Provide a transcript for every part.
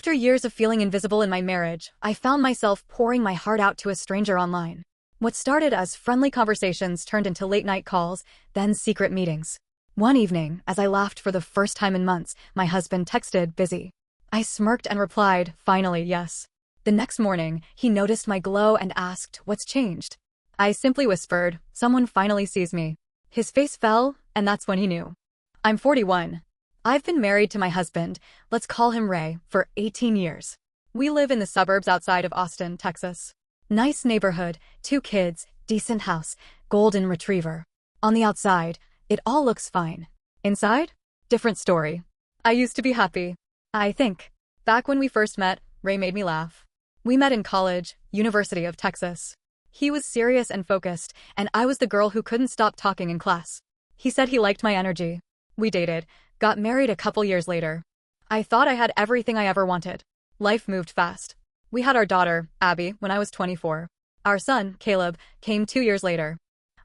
After years of feeling invisible in my marriage, I found myself pouring my heart out to a stranger online. What started as friendly conversations turned into late-night calls, then secret meetings. One evening, as I laughed for the first time in months, my husband texted, "Busy?" I smirked and replied, "Finally, yes." The next morning, he noticed my glow and asked, "What's changed?" I simply whispered, "Someone finally sees me." His face fell, and that's when he knew. I'm 41. I've been married to my husband, let's call him Ray, for 18 years. We live in the suburbs outside of Austin, Texas. Nice neighborhood, 2 kids, decent house, golden retriever. On the outside, it all looks fine. Inside? Different story. I used to be happy. I think. Back when we first met, Ray made me laugh. We met in college, University of Texas. He was serious and focused, and I was the girl who couldn't stop talking in class. He said he liked my energy. We dated, got married a couple years later. I thought I had everything I ever wanted. Life moved fast. We had our daughter, Abby, when I was 24. Our son, Caleb, came 2 years later.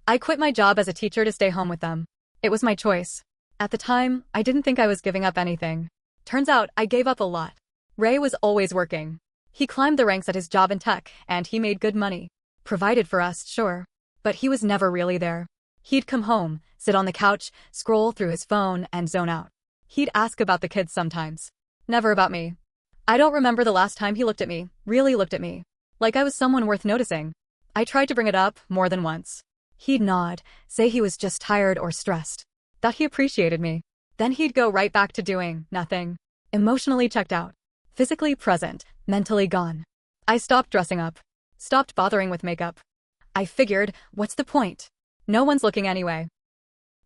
I quit my job as a teacher to stay home with them. It was my choice. At the time, I didn't think I was giving up anything. Turns out, I gave up a lot. Ray was always working. He climbed the ranks at his job in tech, and he made good money. Provided for us, sure. But he was never really there. He'd come home, sit on the couch, scroll through his phone, and zone out. He'd ask about the kids sometimes. Never about me. I don't remember the last time he looked at me, really looked at me. Like I was someone worth noticing. I tried to bring it up more than once. He'd nod, say he was just tired or stressed. That he appreciated me. Then he'd go right back to doing nothing. Emotionally checked out. Physically present, mentally gone. I stopped dressing up. Stopped bothering with makeup. I figured, what's the point? No one's looking anyway.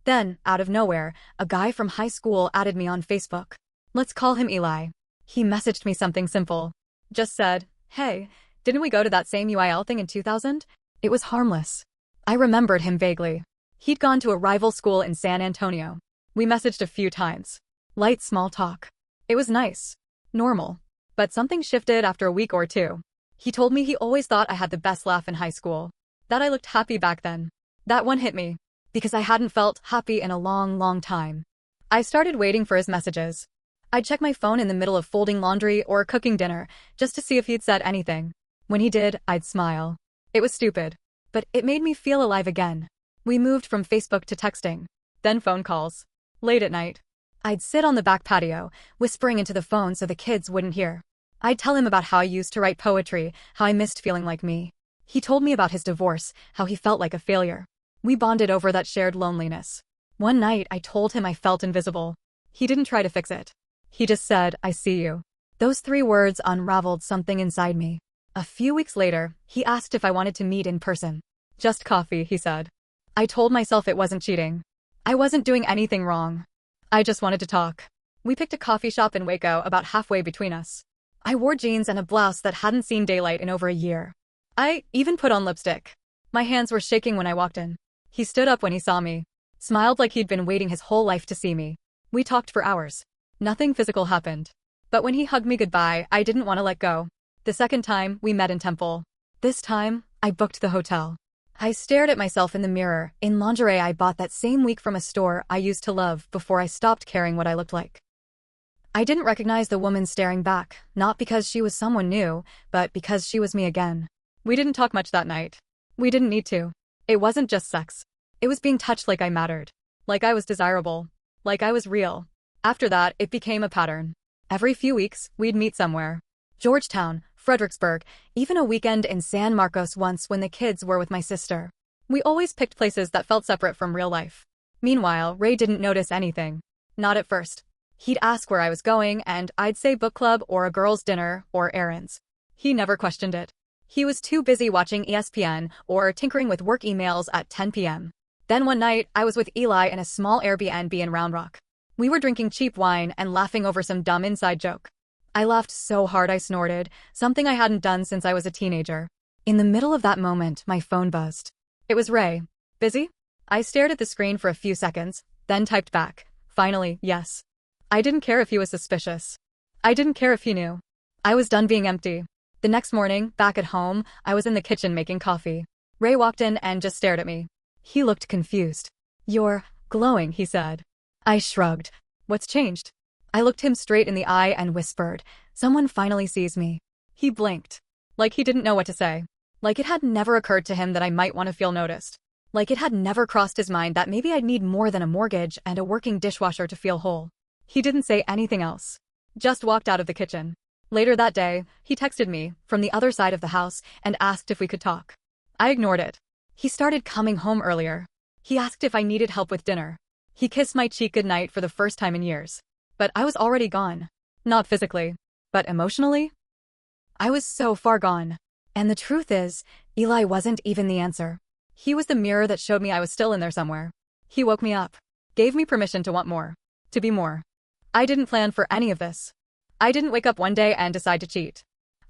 Then, out of nowhere, a guy from high school added me on Facebook. Let's call him Eli. He messaged me something simple. Just said, "Hey, didn't we go to that same UIL thing in 2000? It was harmless." I remembered him vaguely. He'd gone to a rival school in San Antonio. We messaged a few times. Light small talk. It was nice. Normal. But something shifted after a week or two. He told me he always thought I had the best laugh in high school. That I looked happy back then. That one hit me. Because I hadn't felt happy in a long, long time. I started waiting for his messages. I'd check my phone in the middle of folding laundry or cooking dinner, just to see if he'd said anything. When he did, I'd smile. It was stupid. But it made me feel alive again. We moved from Facebook to texting. Then phone calls. Late at night. I'd sit on the back patio, whispering into the phone so the kids wouldn't hear. I'd tell him about how I used to write poetry, how I missed feeling like me. He told me about his divorce, how he felt like a failure. We bonded over that shared loneliness. One night, I told him I felt invisible. He didn't try to fix it. He just said, "I see you." Those 3 words unraveled something inside me. A few weeks later, he asked if I wanted to meet in person. "Just coffee," he said. I told myself it wasn't cheating. I wasn't doing anything wrong. I just wanted to talk. We picked a coffee shop in Waco about halfway between us. I wore jeans and a blouse that hadn't seen daylight in over a year. I even put on lipstick. My hands were shaking when I walked in. He stood up when he saw me. Smiled like he'd been waiting his whole life to see me. We talked for hours. Nothing physical happened. But when he hugged me goodbye, I didn't want to let go. The second time, we met in Temple. This time, I booked the hotel. I stared at myself in the mirror, in lingerie I bought that same week from a store I used to love before I stopped caring what I looked like. I didn't recognize the woman staring back, not because she was someone new, but because she was me again. We didn't talk much that night. We didn't need to. It wasn't just sex. It was being touched like I mattered. Like I was desirable. Like I was real. After that, it became a pattern. Every few weeks, we'd meet somewhere. Georgetown, Fredericksburg, even a weekend in San Marcos once when the kids were with my sister. We always picked places that felt separate from real life. Meanwhile, Ray didn't notice anything. Not at first. He'd ask where I was going, and I'd say book club or a girls' dinner or errands. He never questioned it. He was too busy watching ESPN or tinkering with work emails at 10 p.m. Then one night, I was with Eli in a small Airbnb in Round Rock. We were drinking cheap wine and laughing over some dumb inside joke. I laughed so hard I snorted, something I hadn't done since I was a teenager. In the middle of that moment, my phone buzzed. It was Ray. "Busy?" I stared at the screen for a few seconds, then typed back. Finally, yes. I didn't care if he was suspicious. I didn't care if he knew. I was done being empty. The next morning, back at home, I was in the kitchen making coffee. Ray walked in and just stared at me. He looked confused. "You're glowing," he said. I shrugged. "What's changed?" I looked him straight in the eye and whispered, someone finally sees me. He blinked. Like he didn't know what to say. Like it had never occurred to him that I might want to feel noticed. Like it had never crossed his mind that maybe I'd need more than a mortgage and a working dishwasher to feel whole. He didn't say anything else. Just walked out of the kitchen. Later that day, he texted me from the other side of the house and asked if we could talk. I ignored it. He started coming home earlier. He asked if I needed help with dinner. He kissed my cheek goodnight for the first time in years. But I was already gone. Not physically, but emotionally. I was so far gone. And the truth is, Eli wasn't even the answer. He was the mirror that showed me I was still in there somewhere. He woke me up. Gave me permission to want more. To be more. I didn't plan for any of this. I didn't wake up one day and decide to cheat.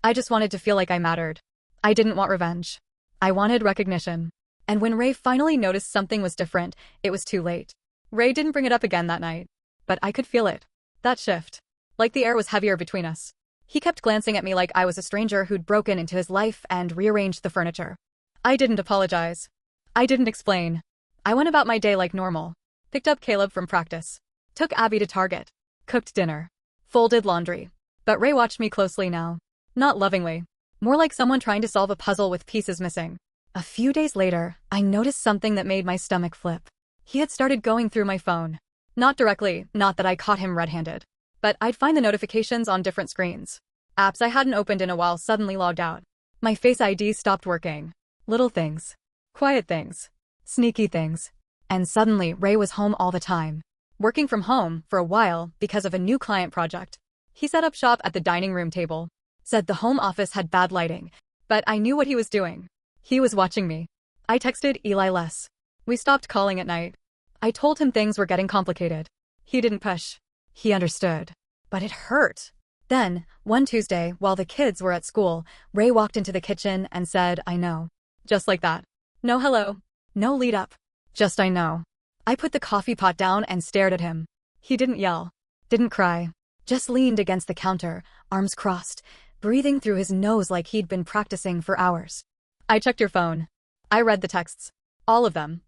I just wanted to feel like I mattered. I didn't want revenge. I wanted recognition. And when Ray finally noticed something was different, it was too late. Ray didn't bring it up again that night. But I could feel it. That shift. Like the air was heavier between us. He kept glancing at me like I was a stranger who'd broken into his life and rearranged the furniture. I didn't apologize. I didn't explain. I went about my day like normal. Picked up Caleb from practice. Took Abby to Target. Cooked dinner. Folded laundry. But Ray watched me closely now. Not lovingly. More like someone trying to solve a puzzle with pieces missing. A few days later, I noticed something that made my stomach flip. He had started going through my phone. Not directly, not that I caught him red-handed. But I'd find the notifications on different screens. Apps I hadn't opened in a while suddenly logged out. My Face ID stopped working. Little things. Quiet things. Sneaky things. And suddenly, Ray was home all the time. Working from home for a while because of a new client project. He set up shop at the dining room table. Said the home office had bad lighting. But I knew what he was doing. He was watching me. I texted Eli less. We stopped calling at night. I told him things were getting complicated. He didn't push. He understood. But it hurt. Then, one Tuesday, while the kids were at school, Ray walked into the kitchen and said, "I know." Just like that. No hello. No lead up. Just I know. I put the coffee pot down and stared at him. He didn't yell. Didn't cry. Just leaned against the counter, arms crossed, breathing through his nose like he'd been practicing for hours. "I checked your phone. I read the texts. All of them."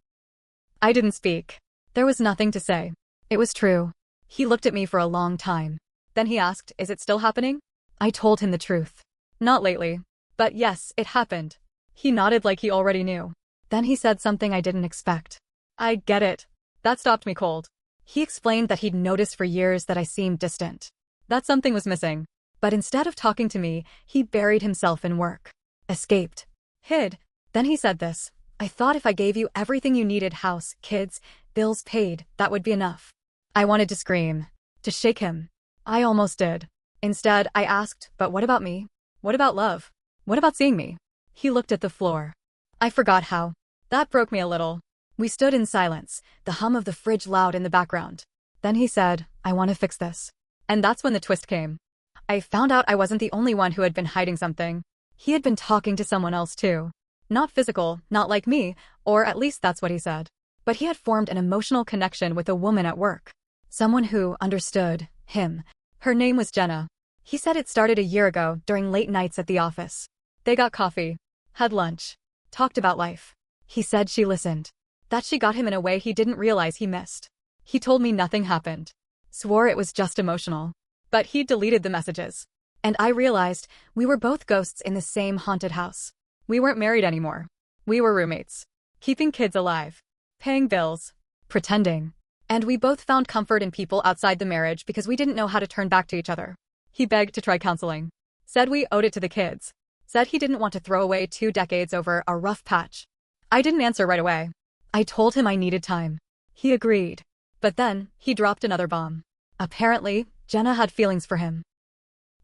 I didn't speak. There was nothing to say. It was true. He looked at me for a long time. Then he asked, "Is it still happening?" I told him the truth. "Not lately. But yes, it happened." He nodded like he already knew. Then he said something I didn't expect. "I get it." That stopped me cold. He explained that he'd noticed for years that I seemed distant. That something was missing. But instead of talking to me, he buried himself in work. Escaped. Hid. Then he said this. "I thought if I gave you everything you needed, house, kids, bills paid, that would be enough." I wanted to scream. To shake him. I almost did. Instead, I asked, "But what about me? What about love? What about seeing me?" He looked at the floor. I forgot how. That broke me a little. We stood in silence, the hum of the fridge loud in the background. Then he said, "I want to fix this." And that's when the twist came. I found out I wasn't the only one who had been hiding something. He had been talking to someone else too. Not physical, not like me, or at least that's what he said. But he had formed an emotional connection with a woman at work. Someone who understood him. Her name was Jenna. He said it started a year ago during late nights at the office. They got coffee. Had lunch. Talked about life. He said she listened. That she got him in a way he didn't realize he missed. He told me nothing happened. Swore it was just emotional. But he deleted the messages. And I realized we were both ghosts in the same haunted house. We weren't married anymore. We were roommates. Keeping kids alive. Paying bills. Pretending. And we both found comfort in people outside the marriage because we didn't know how to turn back to each other. He begged to try counseling. Said we owed it to the kids. Said he didn't want to throw away 2 decades over a rough patch. I didn't answer right away. I told him I needed time. He agreed. But then, he dropped another bomb. Apparently, Jenna had feelings for him.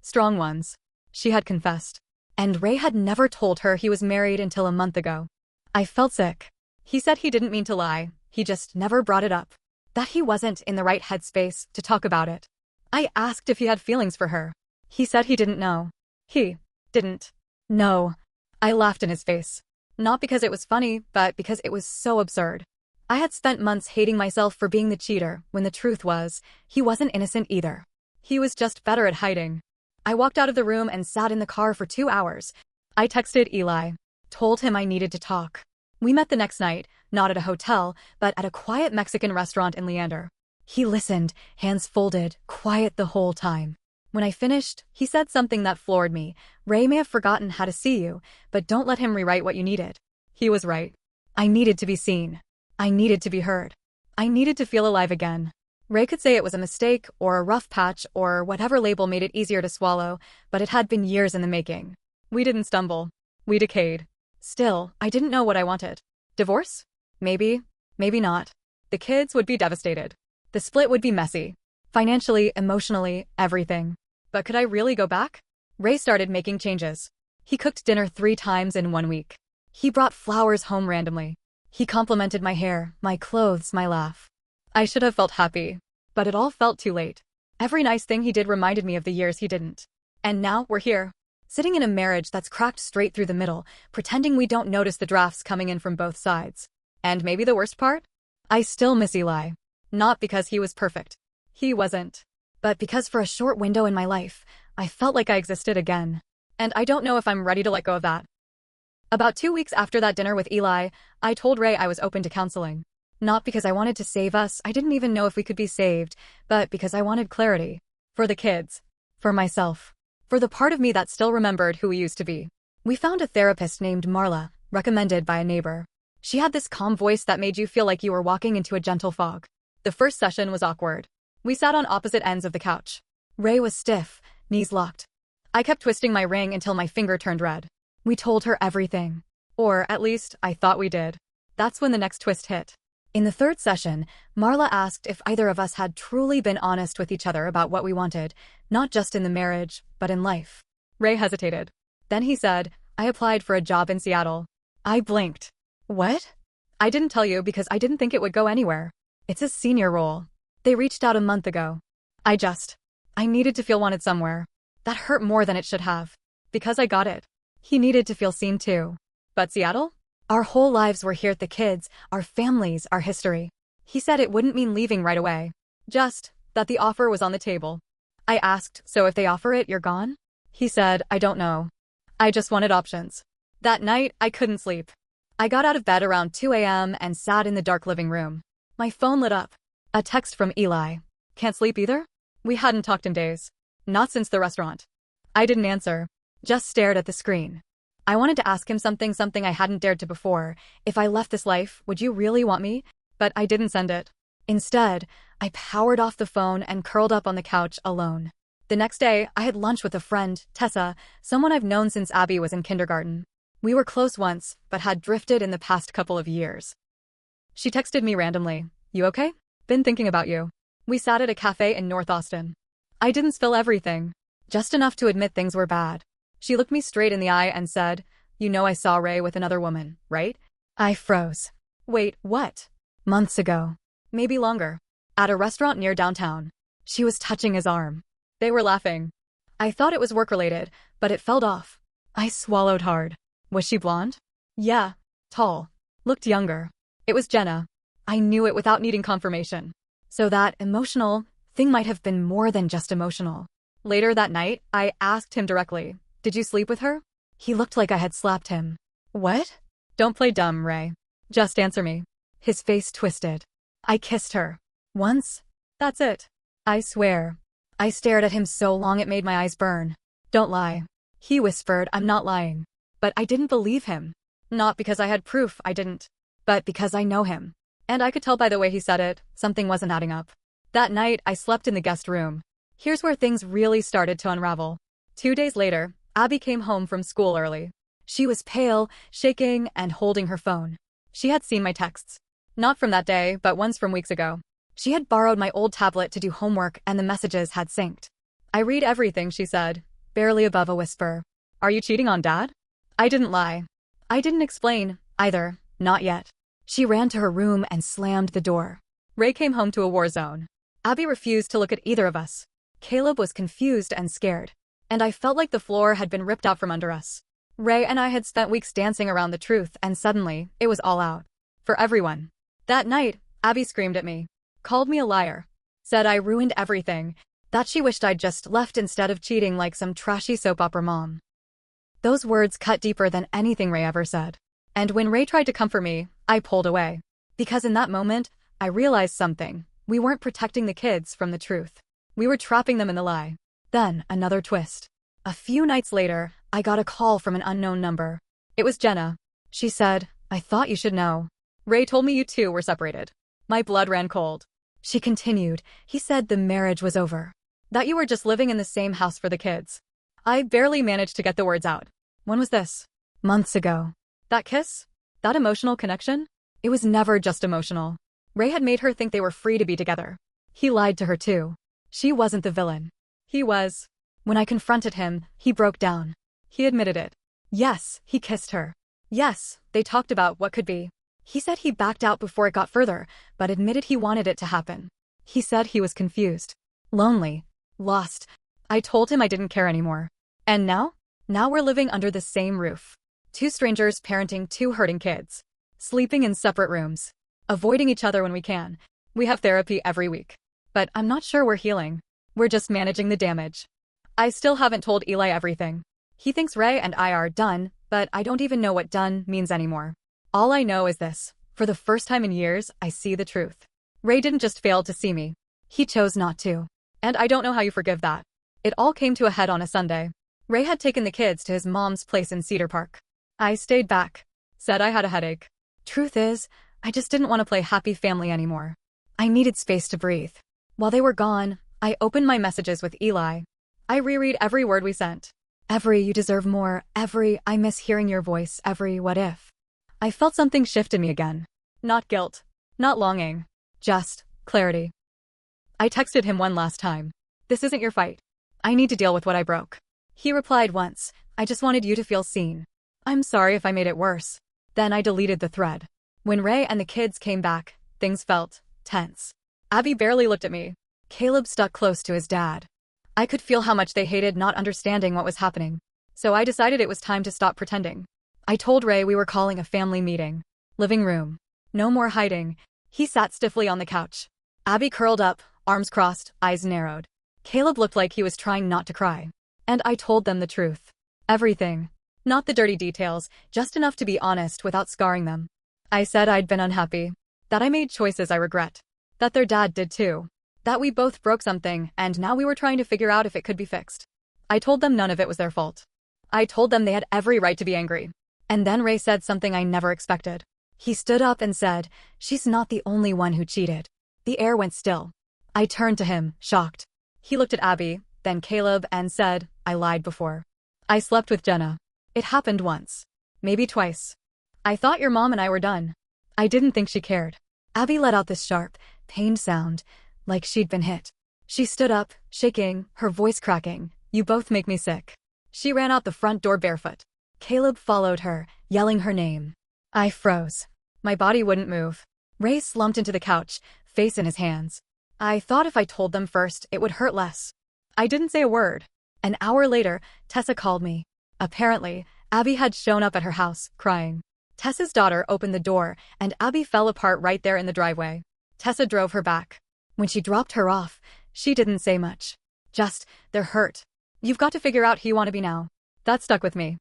Strong ones. She had confessed. And Ray had never told her he was married until a month ago. I felt sick. He said he didn't mean to lie, he just never brought it up. That he wasn't in the right headspace to talk about it. I asked if he had feelings for her. He said he didn't know. He didn't know. I laughed in his face. Not because it was funny, but because it was so absurd. I had spent months hating myself for being the cheater, when the truth was, he wasn't innocent either. He was just better at hiding. I walked out of the room and sat in the car for 2 hours. I texted Eli. Told him I needed to talk. We met the next night, not at a hotel, but at a quiet Mexican restaurant in Leander. He listened, hands folded, quiet the whole time. When I finished, he said something that floored me. Ray may have forgotten how to see you, but don't let him rewrite what you needed. He was right. I needed to be seen. I needed to be heard. I needed to feel alive again. Ray could say it was a mistake, or a rough patch, or whatever label made it easier to swallow, but it had been years in the making. We didn't stumble. We decayed. Still, I didn't know what I wanted. Divorce? Maybe. Maybe not. The kids would be devastated. The split would be messy. Financially, emotionally, everything. But could I really go back? Ray started making changes. He cooked dinner 3 times in 1 week. He brought flowers home randomly. He complimented my hair, my clothes, my laugh. I should have felt happy. But it all felt too late. Every nice thing he did reminded me of the years he didn't. And now we're here. Sitting in a marriage that's cracked straight through the middle, pretending we don't notice the drafts coming in from both sides. And maybe the worst part? I still miss Eli. Not because he was perfect. He wasn't. But because for a short window in my life, I felt like I existed again. And I don't know if I'm ready to let go of that. About 2 weeks after that dinner with Eli, I told Ray I was open to counseling. Not because I wanted to save us, I didn't even know if we could be saved, but because I wanted clarity. For the kids. For myself. For the part of me that still remembered who we used to be. We found a therapist named Marla, recommended by a neighbor. She had this calm voice that made you feel like you were walking into a gentle fog. The first session was awkward. We sat on opposite ends of the couch. Ray was stiff, knees locked. I kept twisting my ring until my finger turned red. We told her everything. Or, at least, I thought we did. That's when the next twist hit. In the third session, Marla asked if either of us had truly been honest with each other about what we wanted, not just in the marriage, but in life. Ray hesitated. Then he said, I applied for a job in Seattle. I blinked. What? I didn't tell you because I didn't think it would go anywhere. It's a senior role. They reached out a month ago. I needed to feel wanted somewhere. That hurt more than it should have. Because I got it. He needed to feel seen too. But Seattle? Our whole lives were here, the kids, our families, our history. He said it wouldn't mean leaving right away. Just that the offer was on the table. I asked, so if they offer it, you're gone? He said, I don't know. I just wanted options. That night, I couldn't sleep. I got out of bed around 2 a.m. and sat in the dark living room. My phone lit up. A text from Eli. Can't sleep either? We hadn't talked in days. Not since the restaurant. I didn't answer. Just stared at the screen. I wanted to ask him something I hadn't dared to before. If I left this life, would you really want me? But I didn't send it. Instead, I powered off the phone and curled up on the couch alone. The next day, I had lunch with a friend, Tessa, someone I've known since Abby was in kindergarten. We were close once, but had drifted in the past couple of years. She texted me randomly. You okay? Been thinking about you. We sat at a cafe in North Austin. I didn't spill everything. Just enough to admit things were bad. She looked me straight in the eye and said, You know I saw Ray with another woman, right? I froze. Wait, what? Months ago. Maybe longer. At a restaurant near downtown. She was touching his arm. They were laughing. I thought it was work-related, but it felt off. I swallowed hard. Was she blonde? Yeah. Tall. Looked younger. It was Jenna. I knew it without needing confirmation. So that emotional thing might have been more than just emotional. Later that night, I asked him directly, Did you sleep with her? He looked like I had slapped him. What? Don't play dumb, Ray. Just answer me. His face twisted. I kissed her. Once? That's it. I swear. I stared at him so long it made my eyes burn. Don't lie. He whispered, I'm not lying. But I didn't believe him. Not because I had proof I didn't. But because I know him. And I could tell by the way he said it, something wasn't adding up. That night, I slept in the guest room. Here's where things really started to unravel. 2 days later, Abby came home from school early. She was pale, shaking, and holding her phone. She had seen my texts. Not from that day, but ones from weeks ago. She had borrowed my old tablet to do homework and the messages had synced. I read everything, she said, barely above a whisper. Are you cheating on Dad? I didn't lie. I didn't explain, either, not yet. She ran to her room and slammed the door. Ray came home to a war zone. Abby refused to look at either of us. Caleb was confused and scared. And I felt like the floor had been ripped out from under us. Ray and I had spent weeks dancing around the truth and suddenly, it was all out. For everyone. That night, Abby screamed at me. Called me a liar. Said I ruined everything. That she wished I'd just left instead of cheating like some trashy soap opera mom. Those words cut deeper than anything Ray ever said. And when Ray tried to comfort me, I pulled away. Because in that moment, I realized something. We weren't protecting the kids from the truth. We were trapping them in the lie. Then, another twist. A few nights later, I got a call from an unknown number. It was Jenna. She said, "I thought you should know. Ray told me you two were separated." My blood ran cold. She continued, "He said the marriage was over. That you were just living in the same house for the kids." I barely managed to get the words out. When was this? Months ago. That kiss? That emotional connection? It was never just emotional. Ray had made her think they were free to be together. He lied to her too. She wasn't the villain. He was. When I confronted him, he broke down. He admitted it. Yes, he kissed her. Yes, they talked about what could be. He said he backed out before it got further, but admitted he wanted it to happen. He said he was confused, lonely, lost. I told him I didn't care anymore. And now? Now we're living under the same roof. Two strangers parenting two hurting kids. Sleeping in separate rooms. Avoiding each other when we can. We have therapy every week. But I'm not sure we're healing. We're just managing the damage. I still haven't told Eli everything. He thinks Ray and I are done, but I don't even know what done means anymore. All I know is this. For the first time in years, I see the truth. Ray didn't just fail to see me. He chose not to. And I don't know how you forgive that. It all came to a head on a Sunday. Ray had taken the kids to his mom's place in Cedar Park. I stayed back. Said I had a headache. Truth is, I just didn't want to play happy family anymore. I needed space to breathe. While they were gone, I opened my messages with Eli. I reread every word we sent. Every "you deserve more," every "I miss hearing your voice," every "what if." I felt something shift in me again. Not guilt. Not longing. Just clarity. I texted him one last time. "This isn't your fight. I need to deal with what I broke." He replied once, "I just wanted you to feel seen. I'm sorry if I made it worse." Then I deleted the thread. When Ray and the kids came back, things felt tense. Abby barely looked at me. Caleb stuck close to his dad. I could feel how much they hated not understanding what was happening. So I decided it was time to stop pretending. I told Ray we were calling a family meeting. Living room. No more hiding. He sat stiffly on the couch. Abby curled up, arms crossed, eyes narrowed. Caleb looked like he was trying not to cry. And I told them the truth. Everything. Not the dirty details, just enough to be honest without scarring them. I said I'd been unhappy. That I made choices I regret. That their dad did too. That we both broke something, and now we were trying to figure out if it could be fixed. I told them none of it was their fault. I told them they had every right to be angry. And then Ray said something I never expected. He stood up and said, "She's not the only one who cheated." The air went still. I turned to him, shocked. He looked at Abby, then Caleb, and said, "I lied before. I slept with Jenna. It happened once. Maybe twice. I thought your mom and I were done." I didn't think she cared. Abby let out this sharp, pained sound, like she'd been hit. She stood up, shaking, her voice cracking. "You both make me sick." She ran out the front door barefoot. Caleb followed her, yelling her name. I froze. My body wouldn't move. Ray slumped into the couch, face in his hands. I thought if I told them first, it would hurt less. I didn't say a word. An hour later, Tessa called me. Apparently, Abby had shown up at her house, crying. Tessa's daughter opened the door, and Abby fell apart right there in the driveway. Tessa drove her back. When she dropped her off, she didn't say much. Just, "They're hurt. You've got to figure out who you want to be now." That stuck with me.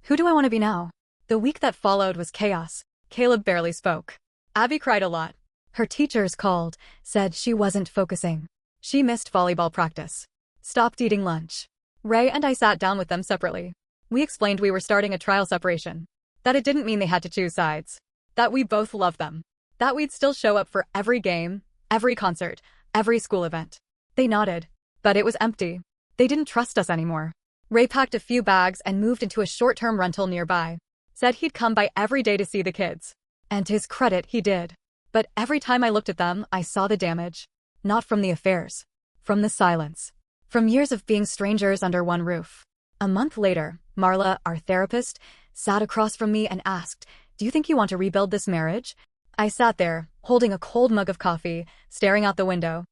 Who do I want to be now? The week that followed was chaos. Caleb barely spoke. Abby cried a lot. Her teachers called, said she wasn't focusing. She missed volleyball practice. Stopped eating lunch. Ray and I sat down with them separately. We explained we were starting a trial separation. That it didn't mean they had to choose sides. That we both loved them. That we'd still show up for every game, every concert, every school event. They nodded. But it was empty. They didn't trust us anymore. Ray packed a few bags and moved into a short-term rental nearby. Said he'd come by every day to see the kids. And to his credit, he did. But every time I looked at them, I saw the damage. Not from the affairs. From the silence. From years of being strangers under one roof. A month later, Marla, our therapist, sat across from me and asked, "Do you think you want to rebuild this marriage?" I sat there, holding a cold mug of coffee, staring out the window.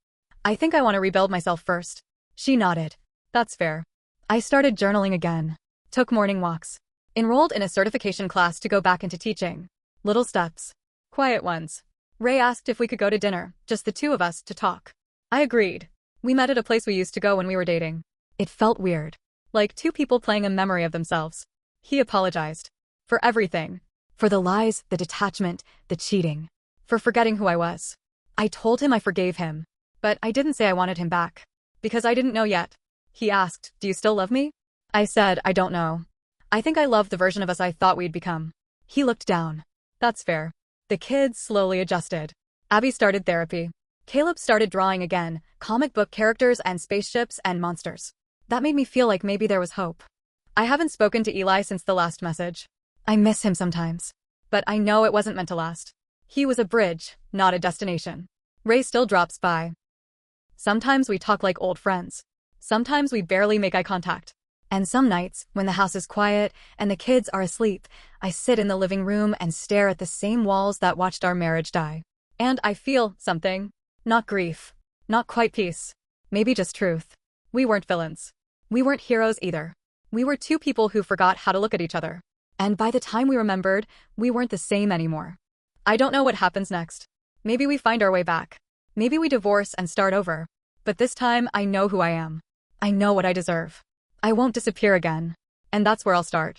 "I think I want to rebuild myself first." She nodded. "That's fair." I started journaling again. Took morning walks. Enrolled in a certification class to go back into teaching. Little steps. Quiet ones. Ray asked if we could go to dinner, just the two of us, to talk. I agreed. We met at a place we used to go when we were dating. It felt weird. Like two people playing a memory of themselves. He apologized. For everything. For the lies, the detachment, the cheating. For forgetting who I was. I told him I forgave him. But I didn't say I wanted him back. Because I didn't know yet. He asked, "Do you still love me?" I said, "I don't know. I think I love the version of us I thought we'd become." He looked down. "That's fair." The kids slowly adjusted. Abby started therapy. Caleb started drawing again, comic book characters and spaceships and monsters. That made me feel like maybe there was hope. I haven't spoken to Eli since the last message. I miss him sometimes. But I know it wasn't meant to last. He was a bridge, not a destination. Ray still drops by. Sometimes we talk like old friends. Sometimes we barely make eye contact. And some nights, when the house is quiet and the kids are asleep, I sit in the living room and stare at the same walls that watched our marriage die. And I feel something. Not grief. Not quite peace. Maybe just truth. We weren't villains. We weren't heroes either. We were two people who forgot how to look at each other. And by the time we remembered, we weren't the same anymore. I don't know what happens next. Maybe we find our way back. Maybe we divorce and start over. But this time, I know who I am. I know what I deserve. I won't disappear again. And that's where I'll start.